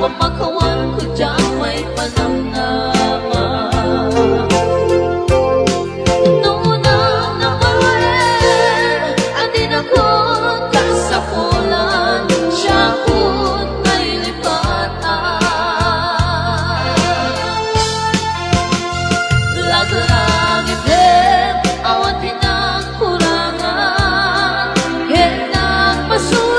pamakawan ko dyan may panamnama. Noon ang naman andin ako kasapulan, siya ko't may lipatan. Lagi-lagi din awan pinagkurangan, henang masulat.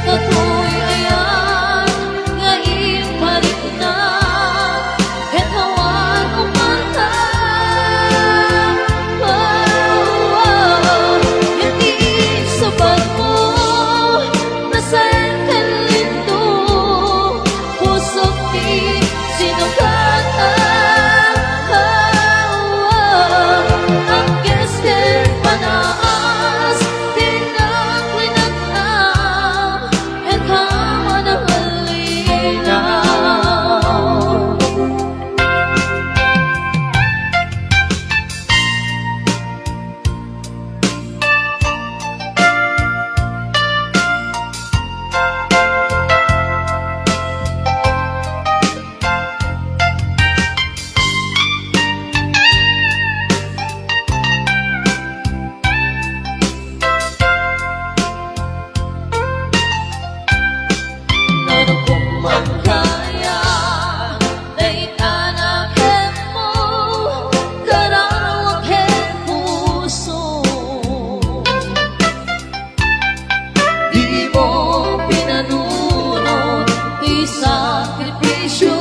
Katoy ayan nga iparik na, hetawan umanta. Hindi sabat mo nasayan kan lindo, pusok di sinukatan. Ang gestel panaas tinaklinat na, hetawa ng halinaw. Ano kung man kaya naitanakin mo, karawagin puso. Di mo pinanunod isakripisyo,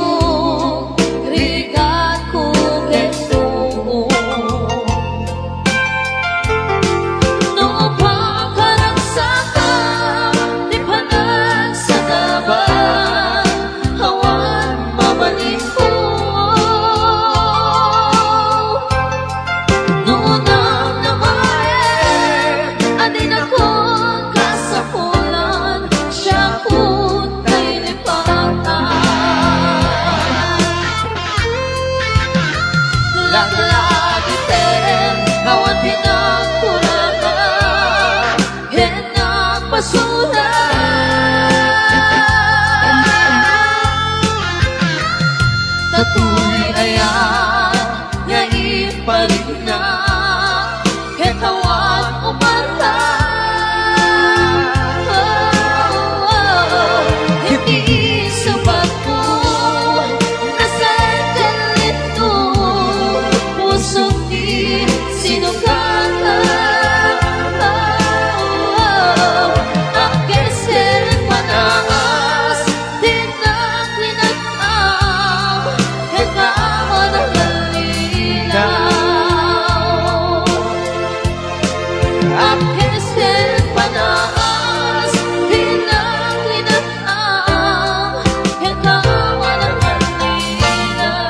rigat ko kento. Noong pakaragsakan, di panagsadaban, hawan mamanin ko. Noon ang naman andin ako kasapulan, siya ko't may lipatan. Lagi-lagi din hawan pinagkurangan, henang masulat. Tatuloy ayan nga iparik na, hetawan umanta. Hindi sabat mo nasayan kan lindo, pusok di sinukatan. Ang gestel panaas tinaklinat na, hetawa ng halinaw. Ang gestel panaas tinaklinat na, hetawa ng halinaw.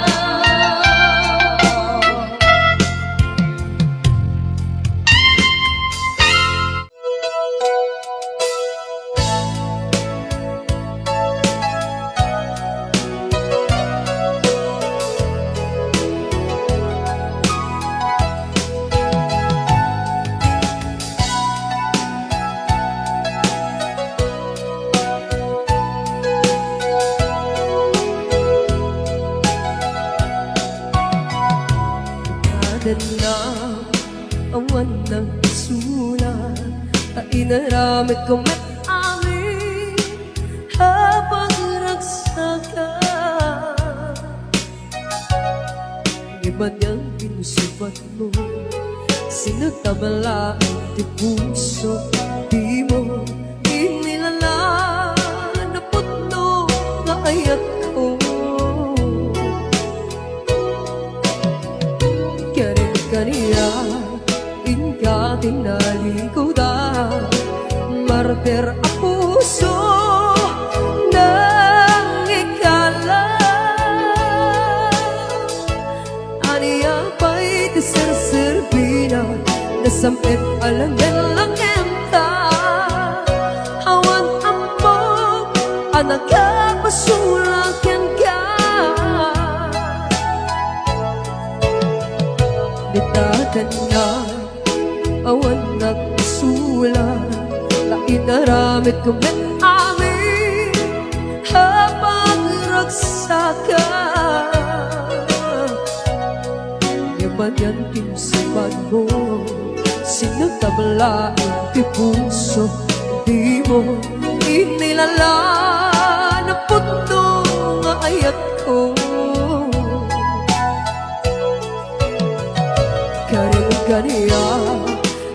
Kadang awan ng sulat, inaramid ko met amin habang ragsakan. Iba niyang pinusubat mo, sinagtabala ang di puso, di mo inilala na putno na ayat ko. Kaniya inka tinalikudan, martir ang puso nang ikala. Aniya pa'y tiserserbina, nasampit alamin lang enta. Hawan ambog, anak ka pasulakyan ka. Bitadan na awan nagsulat, naramit ko ng amin habang ragsakan. Yaman yan pinsaban mo, sinagtablain ti puso, di mo inilala na puto nga ayat ko. Kaniya,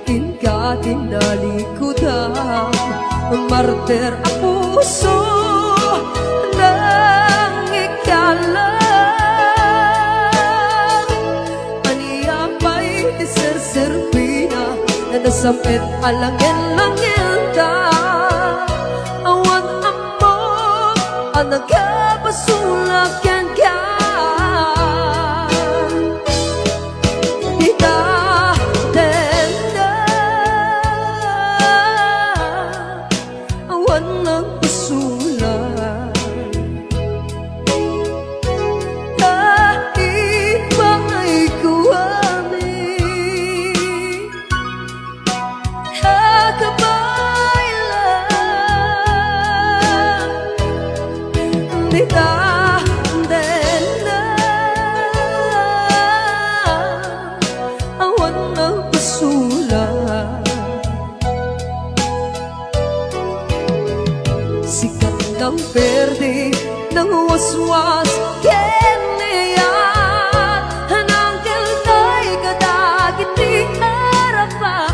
inka tinalikudan, martir ang puso ng ikalan. Aniya pa'y serserpina na nasamit alangin-langin ta. Awan amo ang nagkapasulakan ka. Sikat ng verde ng waswas keneyat, hanangkel tay kadagit di harapan.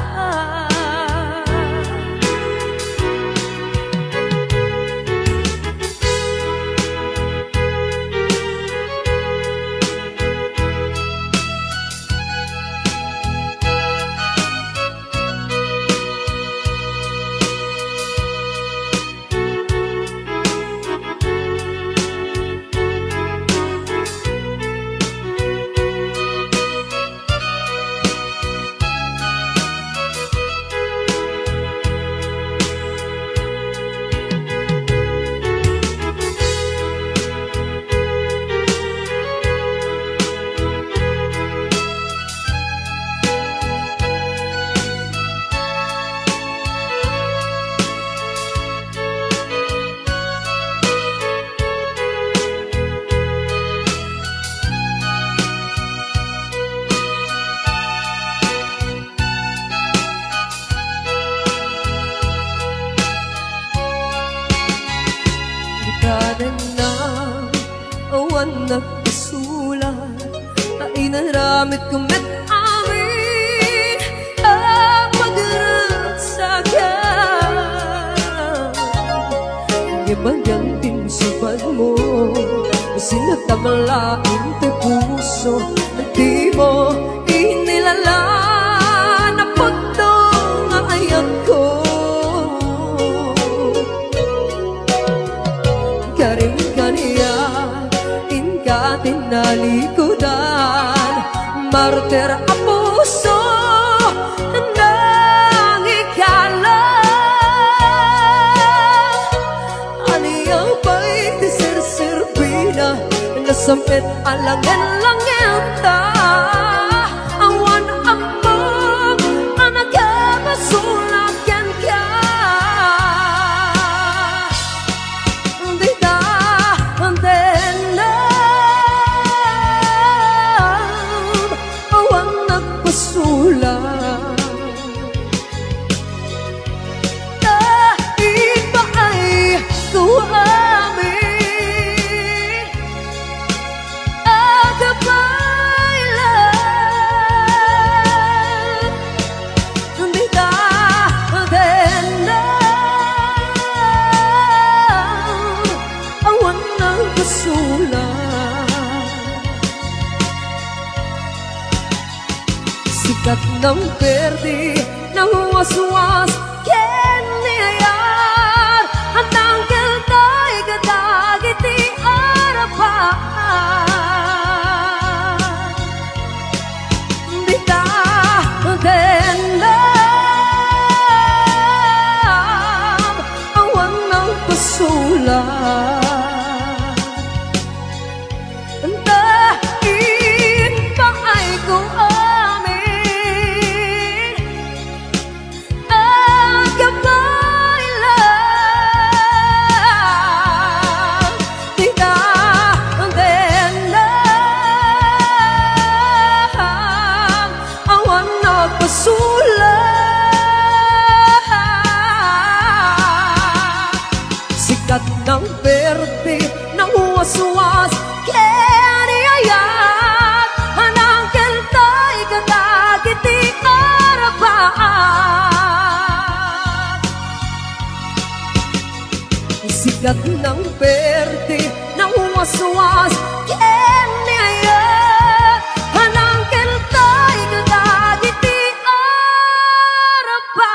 Awan nagpasulat ay naramit ko met amin ang magragsakan. Yabayang pinsaban mo, sinagtamalain ti puso, di mo inilala na puto nga ayat ko. Karim kaniya, inka tinalikudan, martir ang puso ng ikalan. Aniyaw pa'y tisir-sirbina, nasampit alangan-langan ta. Awan amang ang nagkapasulakan ka. Sikat ng verde ng waswas keneyar, ang tangkel tay kadagit di harapan. Di ta denam awan ng pasulat. bigat ng perte ng waswas kenya hanang kentay kadagi ti arapa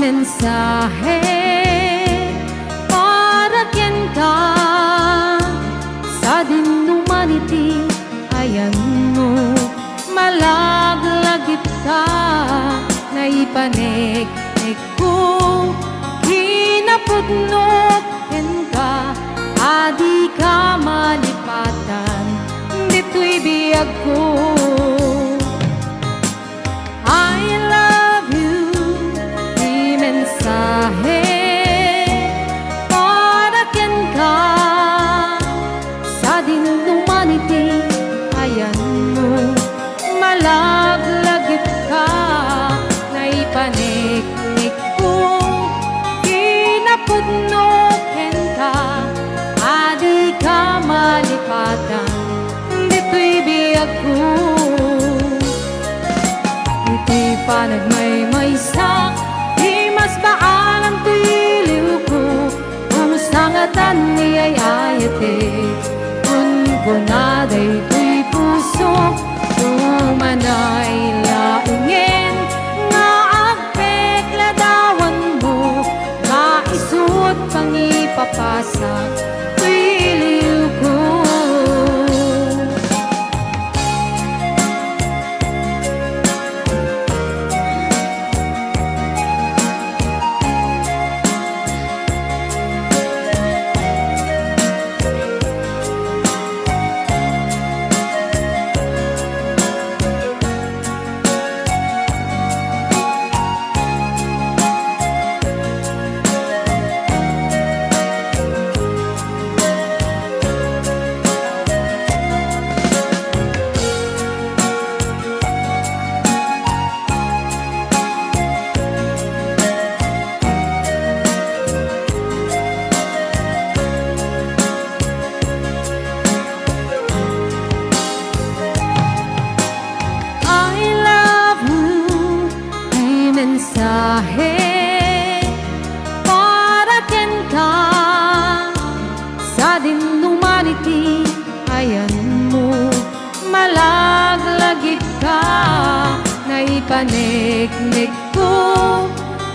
mensahe para ken ka sa din humanity ayan mo malaglagip ka na ipanek ko kinapudnot ken ka adi ka malipatan dito'y biyag ko mensahe para ken ka sa din humanity ayan mo malaglagip ka na ipanik ko kinapudnot ken ka adi ka malipatan dito'y biyag ko ito'y panagmaymaysak mas baalang tuiliw ko umusangatan ni ay ayate kun kunaday tuy puso tumanay laingin nga agpekladawan mo maisut pangipapasak tuiliw ko mensahe para ken ka sa din humanity ayan mo malaglagip ka na ipanik ko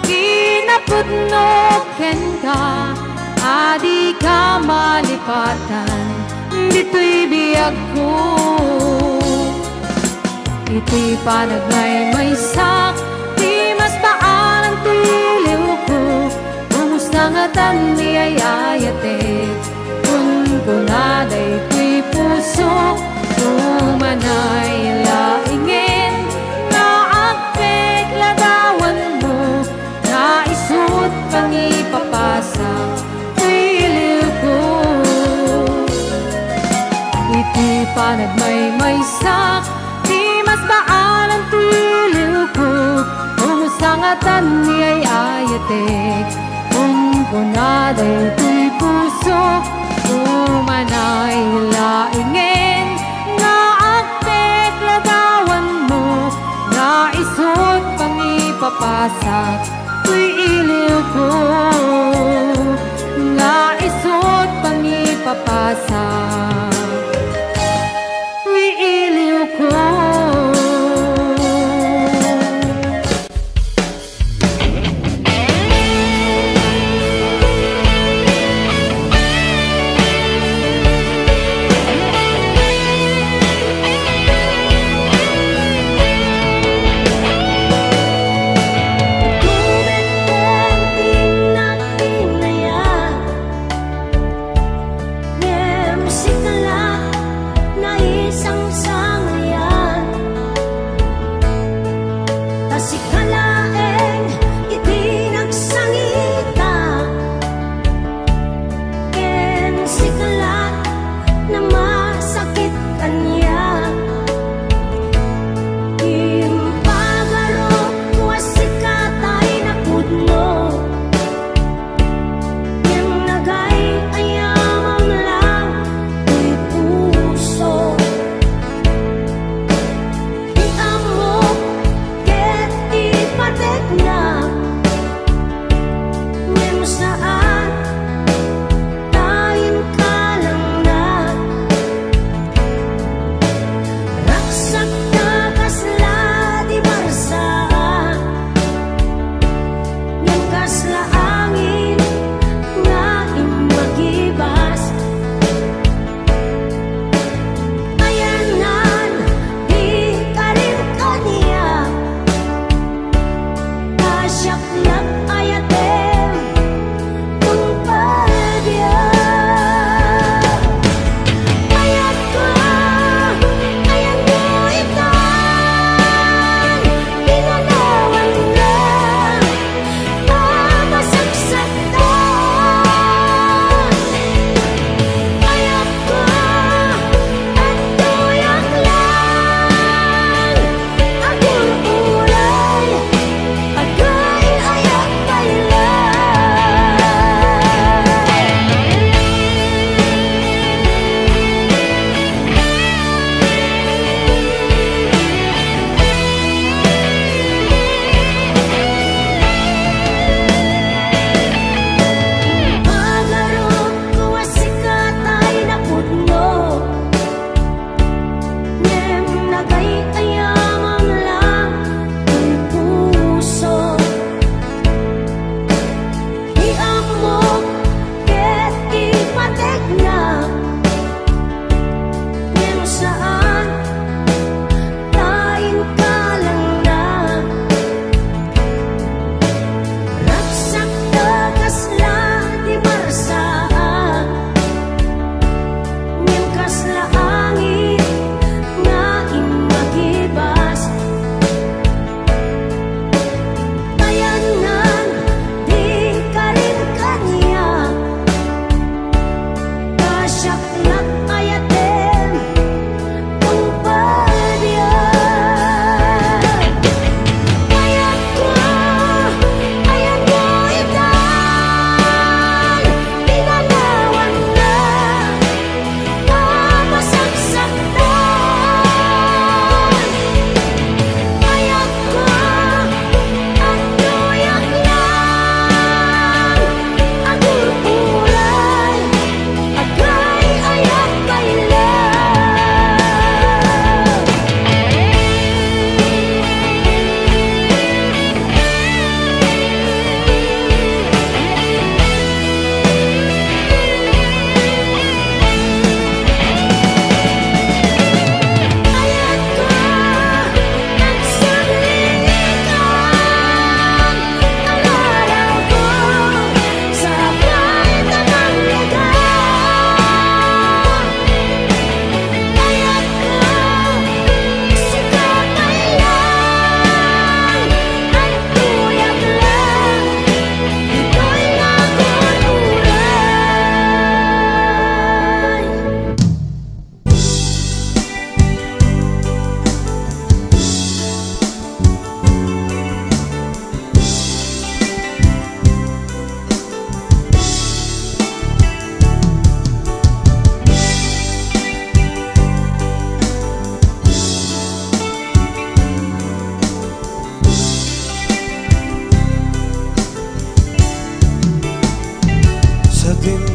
kinapudnot ken ka adi ka malipatan dito'y biyag ko ito'y panagmaymaysak mas baalang tuiliw ko umusangatan ni ay ayate kun kunaday tuy puso tumanay laingin na agpekladawan mo na isut pangipapasa tuiliw ko iti panagmaymaysak di mas baalang tuiliw ko sangatan ni ay ayate kung kunaday tuy puso tumanay laingin na agpekladawan mo na isut pangipapasak tuy iliw ko na isut pangipapasak tuy iliw ko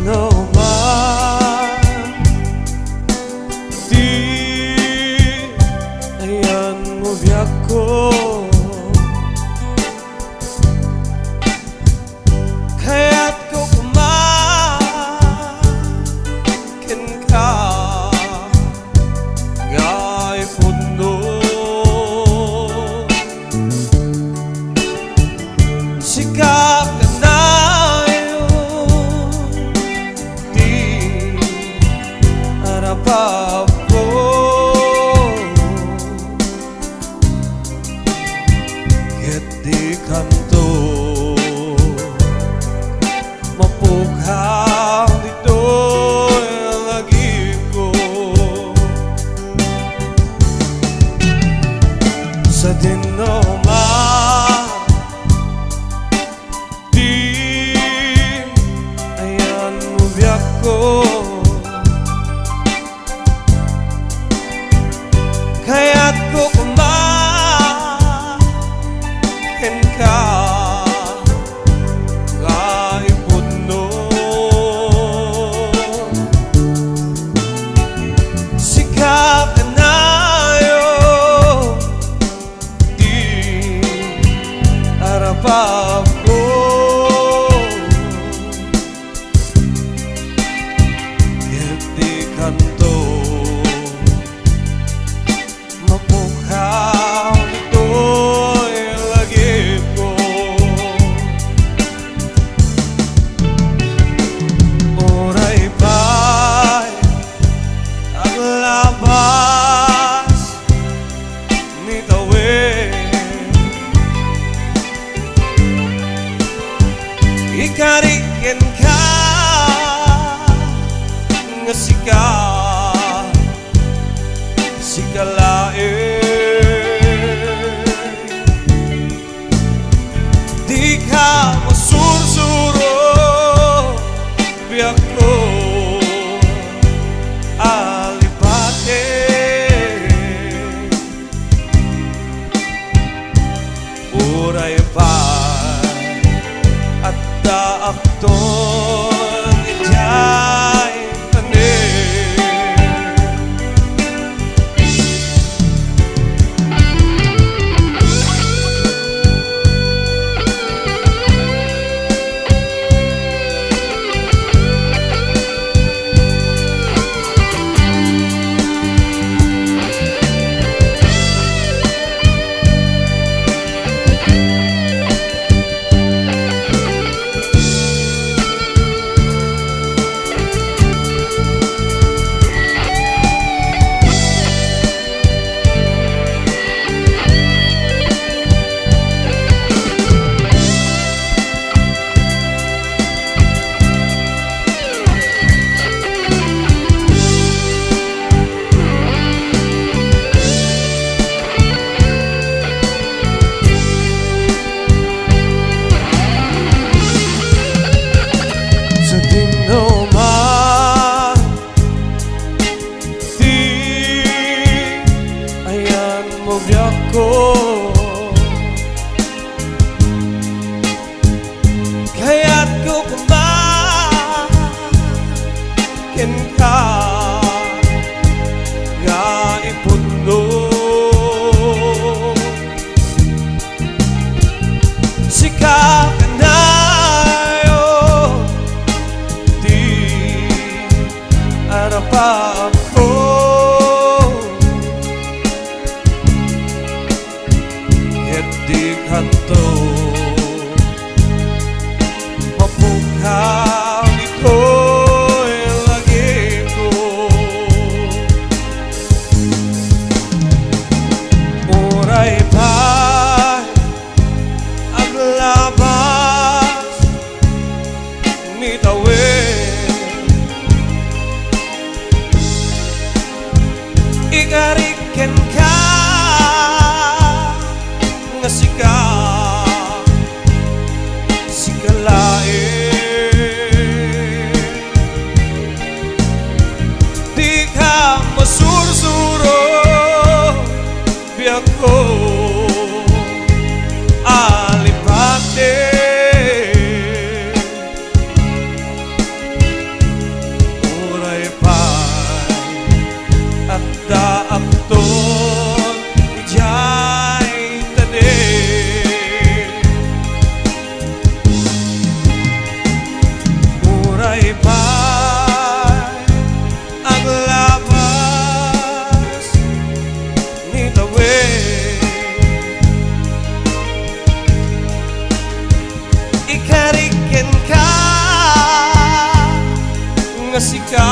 naman di ayan mo biyak ko kaya't ko kumakin ka nga'y puno sikap ka na papo ket di kanto mapughaw dito lagi ko sa dinoma di ayan mo biyak ko kaya't ko kumakin ka nga'y puno sikap ka na di arapap ko ket di kanto mapughaw dito'y lagi ko oray pa'y aglabas ni tawid ikarikin ka nga sikalain di ka masursuro biyak ko alipate uray pa at daakton ijay kaya't ko kumakin ka nga'y puno sikap ka na di arapap ko ket di kanto mapughaw dito'y lagi ko oray pa'y aglabas ni tawid ikariken ka nga sikalain di ka masursuro biyak ko alipate nga sika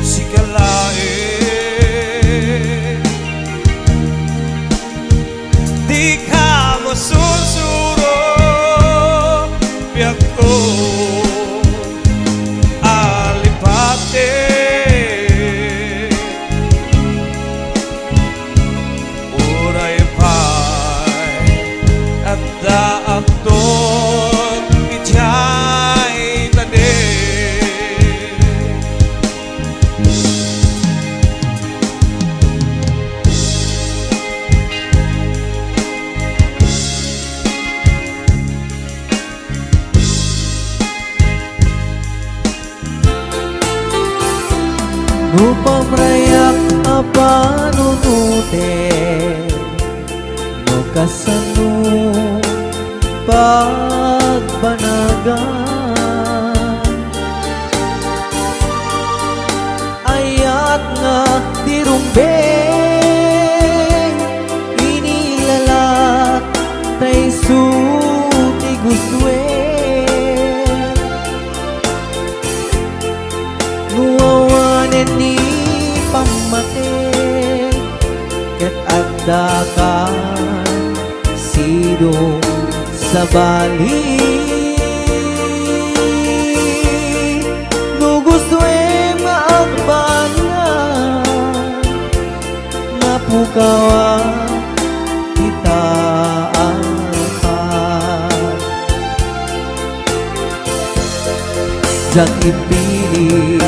sikalain di ka masusuro biyak ko alipate uray pay at daakton itiyay tade Upang rayak apanunute no kasano pagbanagan ayat nga tirumbeng inilalat tay suti guswe nuwawanen ni pamate ket agdakan sidong sa bali no gusto maagbangan napukawa kita alpat jak ipili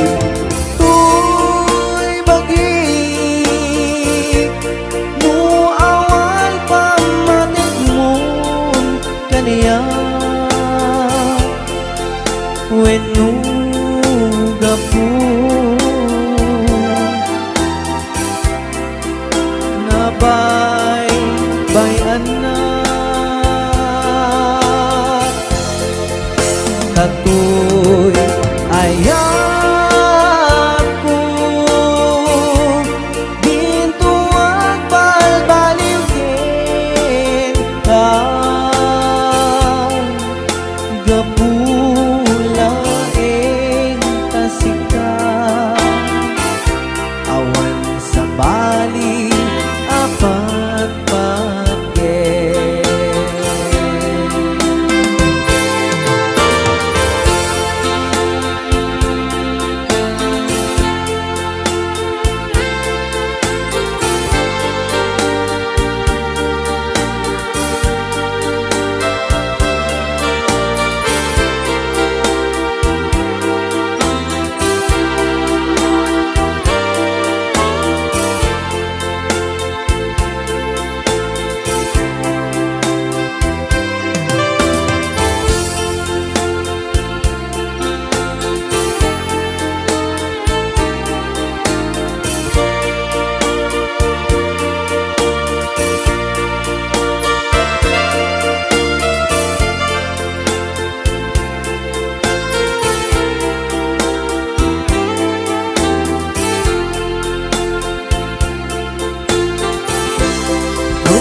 when nuga po nabay-bayan na katoy ayat ko ginto at balbaliw ken ka gapulaeng kasika awan sa bali apat paggen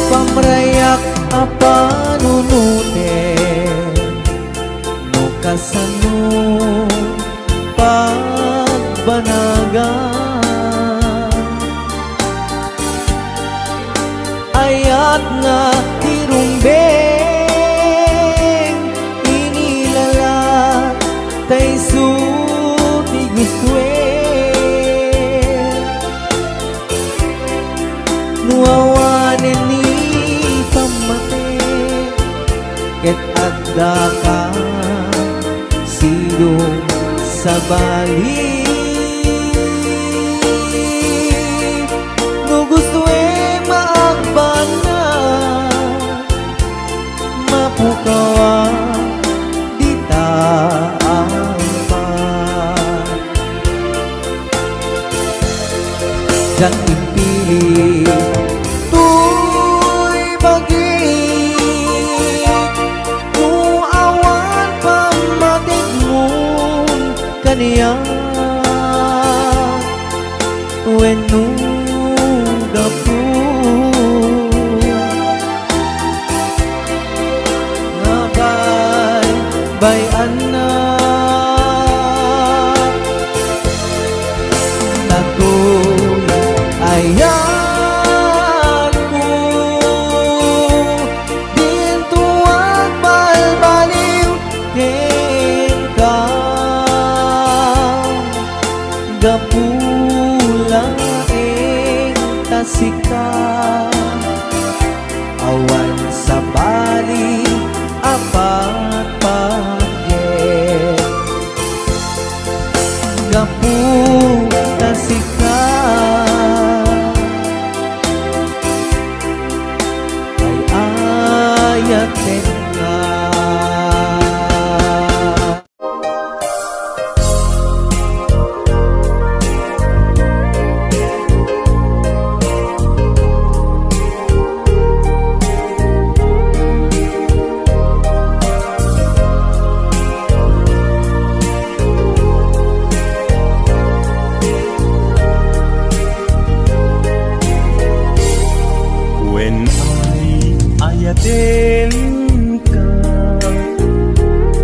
pamrayak apanunute no kasano pagbanagan ayat nga tirumbeng inilalat tay suti guswe nuwawanen ni pamate ket agdakan sidong sa bali no gusto maagbanan mapukawa dita alpat jak impili kaniya when nuga po nabay-bayan na sika, awan sa bali apat pagyen. Gapu na sika, ay ayatin ka. Ayatin ka,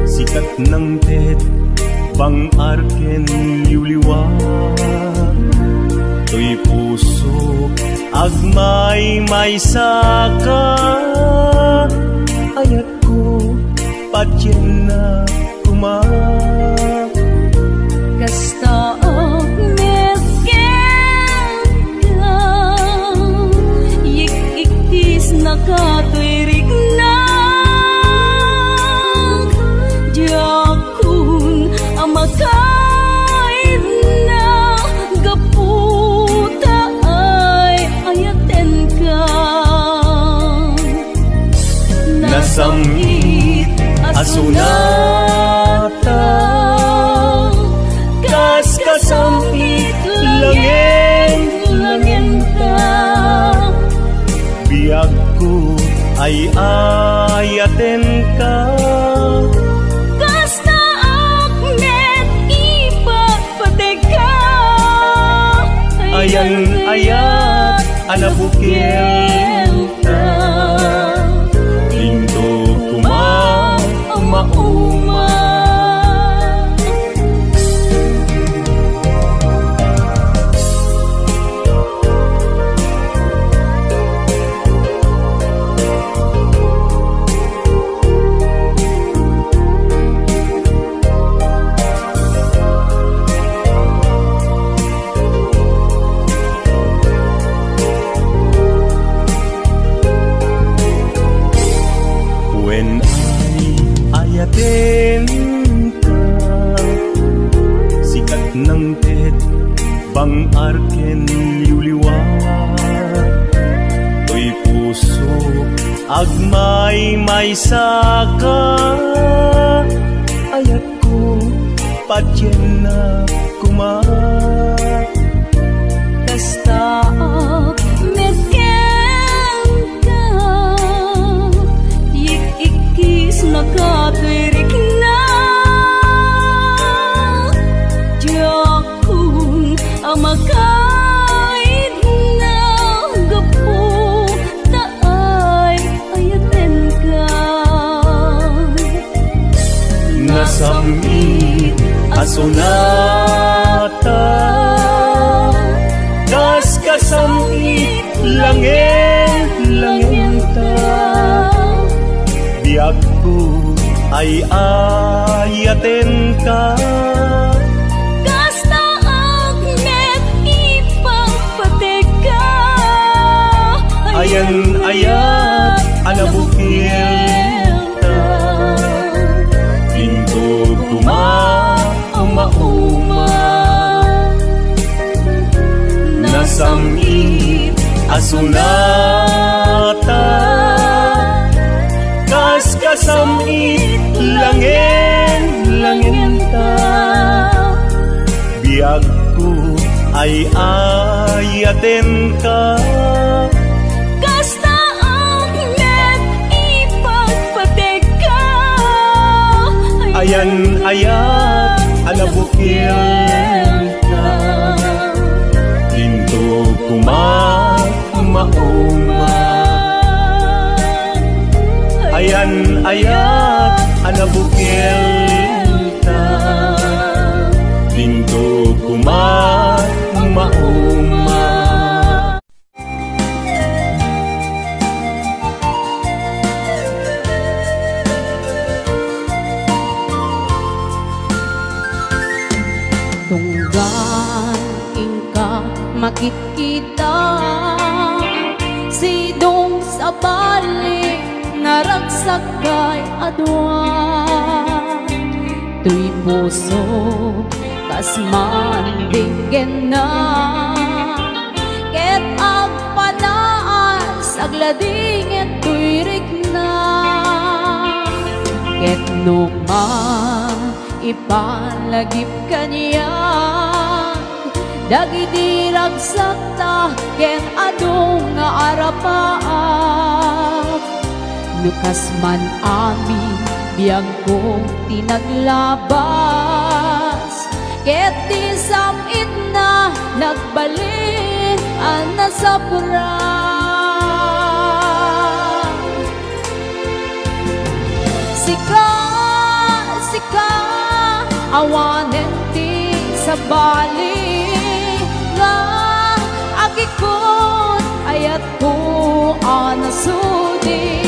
sikat ng tet, bang arken liwliwag. To'y puso, agmay may saka, ayat ko, patyen na kumak. Kasta og mesken ka, yik-iktis na katuirig na. Diakun ang makain na, gaputa ay ayaten ka. Nasamit asunata, kasampit langin ta. Biag ko ay ayaten ka, Kasta akmet ipapateg ka. ayan ayat anabukil ta. Lindo kuma mauma, when ayatin ka, sikat ng tet, bang arken liwliwag. To'y puso, agmay may saka, ayat ko, patyen na kumak. Kasta akmet ka, yik-ikis na katuirig na. Diakun ang makain na, gaputa ay ayaten ka. Nasamit asunata, kasamit langin ta. Biag ko ay ayaten ka, Kasta akmet ipapateg ka. ayan ayat anabukil ta. Lindo kuma mauma, nasamit asunata, kasamit langin ta. Biag ko ay ayaten ka, Kasta akmet ipapateg ka. ayan ayat anabukil ka. Lindo kuma mauma, ayan ayat anabukil ta. Lindo kuma mauma. Tunggan ingka makit kita naragsak kay adwa. Tuy puso kas man bigyan na, ket agpanaas aglading tuy rikna. Ket numa ipalagip kaniya, dagiti ragsak ta ken adung nga arapaak. Lukas man amin biyag kong tinaglabas, ket di samit na nagbalik ang nasapra. Sika, sika, awanen ti sa bali, nga agikot ayat ko anasudi.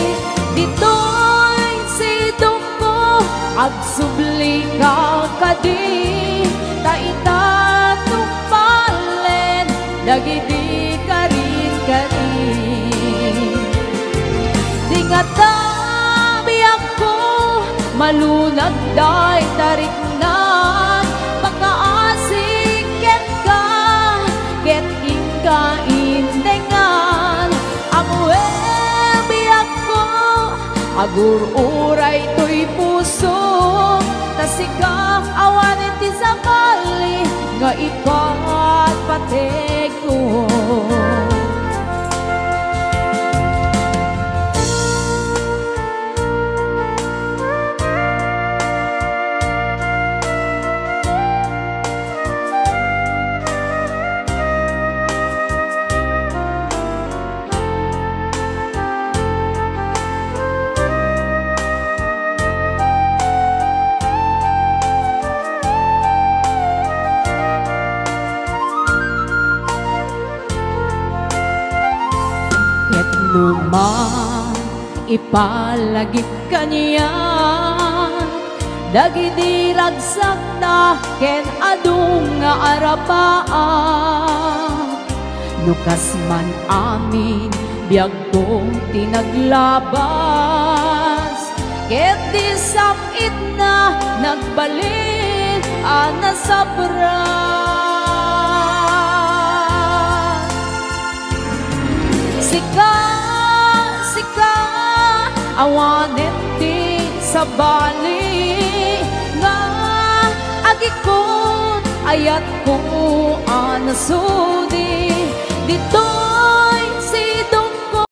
Dito'y sidong ko agsubli ka kadi, taitatong palen dagiti karin-karin. Di nga tabi ako malunag day tariknan, makaasing ket ka ket ika indengan. Ang webi ako agur uray to'y puso, tasikang awanin ti sakali nga ipat patek ko. Numa ipalagip kaniya, dagiti ragsak ta ken adung nga arapaak. Lukas man amin biyag kong tinaglabas, ket di samit na nagbalik ang nasapra. Sika, sika, awanen ti sa bali, nga agikot ayat ko anasudi. Dito'y